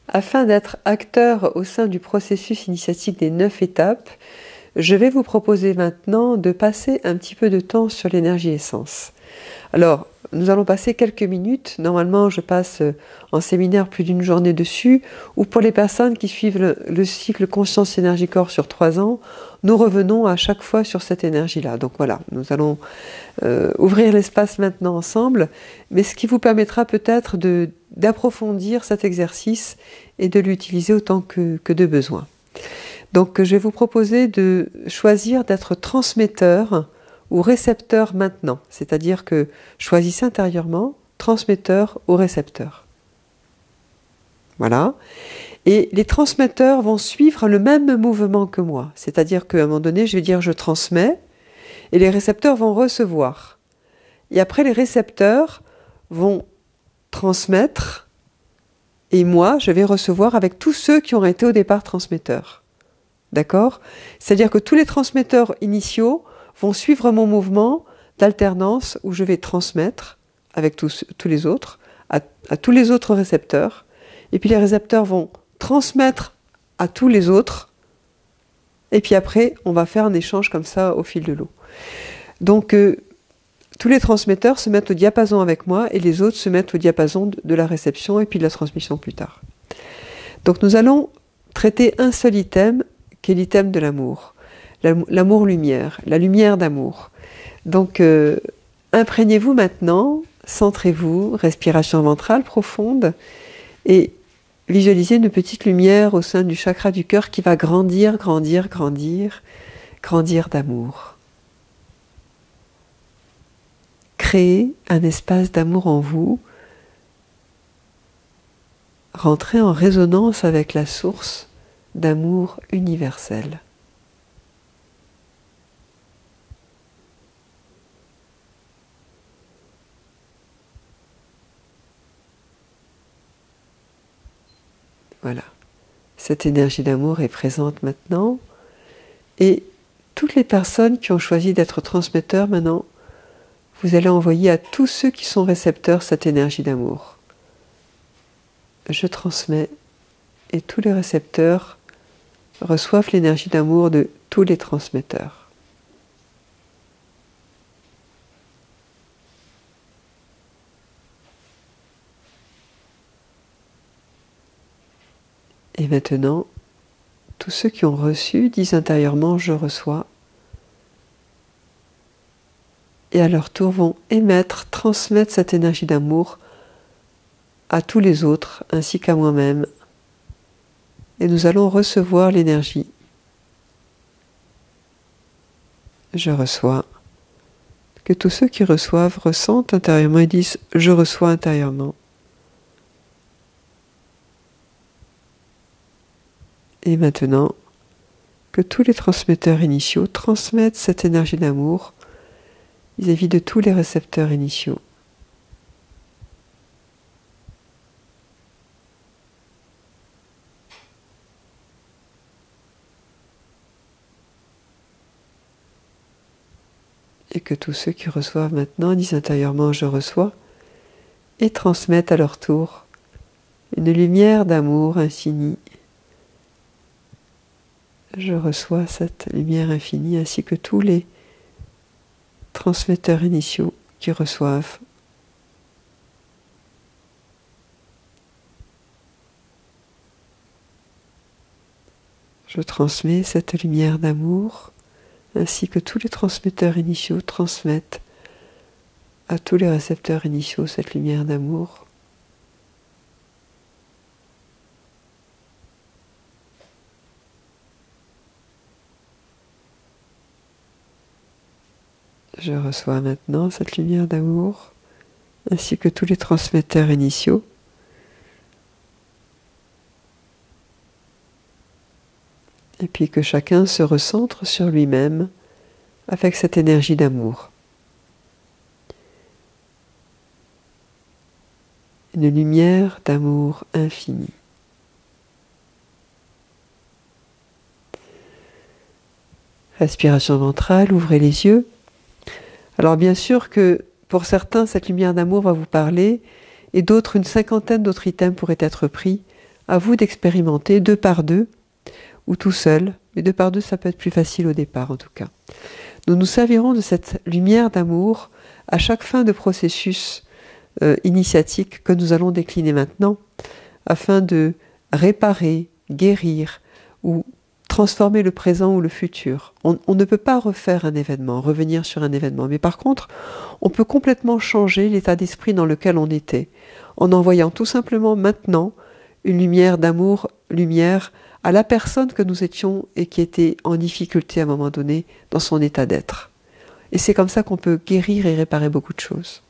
Afin d'être acteur au sein du processus initiatique des 9 étapes, je vais vous proposer maintenant de passer un petit peu de temps sur l'énergie essence. Alors, nous allons passer quelques minutes. Normalement, je passe en séminaire plus d'une journée dessus, ou pour les personnes qui suivent le cycle Conscience Énergie Corps sur 3 ans, nous revenons à chaque fois sur cette énergie-là. Donc voilà, nous allons ouvrir l'espace maintenant ensemble, mais ce qui vous permettra peut-être d'approfondir cet exercice et de l'utiliser autant que de besoin. Donc je vais vous proposer de choisir d'être transmetteur ou récepteur maintenant, c'est-à-dire que choisissez intérieurement transmetteur ou récepteur. Voilà. Et les transmetteurs vont suivre le même mouvement que moi, c'est-à-dire qu'à un moment donné, je vais dire je transmets, et les récepteurs vont recevoir. Et après, les récepteurs vont transmettre, et moi, je vais recevoir avec tous ceux qui ont été au départ transmetteurs. D'accord ? C'est-à-dire que tous les transmetteurs initiaux vont suivre mon mouvement d'alternance où je vais transmettre avec tous les autres, à tous les autres récepteurs, et puis les récepteurs vont transmettre à tous les autres, et puis après, on va faire un échange comme ça au fil de l'eau. Donc, tous les transmetteurs se mettent au diapason avec moi, et les autres se mettent au diapason de la réception et puis de la transmission plus tard. Donc, nous allons traiter un seul item, qui est l'item de l'amour. L'amour-lumière, la lumière d'amour. Donc, imprégnez-vous maintenant, centrez-vous, respiration ventrale profonde, et visualisez une petite lumière au sein du chakra du cœur qui va grandir, grandir, grandir, grandir d'amour. Créez un espace d'amour en vous. Rentrez en résonance avec la source d'amour universel. Voilà. Cette énergie d'amour est présente maintenant. Et toutes les personnes qui ont choisi d'être transmetteurs maintenant, vous allez envoyer à tous ceux qui sont récepteurs cette énergie d'amour. Je transmets et tous les récepteurs reçoivent l'énergie d'amour de tous les transmetteurs. Et maintenant, tous ceux qui ont reçu disent intérieurement « je reçois » et à leur tour vont émettre, transmettre cette énergie d'amour à tous les autres ainsi qu'à moi-même. Et nous allons recevoir l'énergie. Je reçois. Que tous ceux qui reçoivent ressentent intérieurement et disent « je reçois intérieurement ». Et maintenant, que tous les transmetteurs initiaux transmettent cette énergie d'amour vis-à-vis de tous les récepteurs initiaux. Et que tous ceux qui reçoivent maintenant disent intérieurement « je reçois » et transmettent à leur tour une lumière d'amour infinie. Je reçois cette lumière infinie ainsi que tous les transmetteurs initiaux qui reçoivent. Je transmets cette lumière d'amour ainsi que tous les transmetteurs initiaux transmettent à tous les récepteurs initiaux cette lumière d'amour. Je reçois maintenant cette lumière d'amour, ainsi que tous les transmetteurs initiaux. Et puis que chacun se recentre sur lui-même avec cette énergie d'amour. Une lumière d'amour infini. Respiration ventrale, ouvrez les yeux. Alors bien sûr que pour certains, cette lumière d'amour va vous parler, et d'autres, une cinquantaine d'autres items pourraient être pris À vous d'expérimenter 2 par 2 ou tout seul. Mais 2 par 2, ça peut être plus facile au départ en tout cas. Nous nous servirons de cette lumière d'amour à chaque fin de processus initiatique que nous allons décliner maintenant, afin de réparer, guérir ou transformer le présent ou le futur. On ne peut pas refaire un événement, revenir sur un événement, mais par contre, on peut complètement changer l'état d'esprit dans lequel on était, en envoyant tout simplement maintenant une lumière d'amour, lumière à la personne que nous étions et qui était en difficulté à un moment donné dans son état d'être. Et c'est comme ça qu'on peut guérir et réparer beaucoup de choses.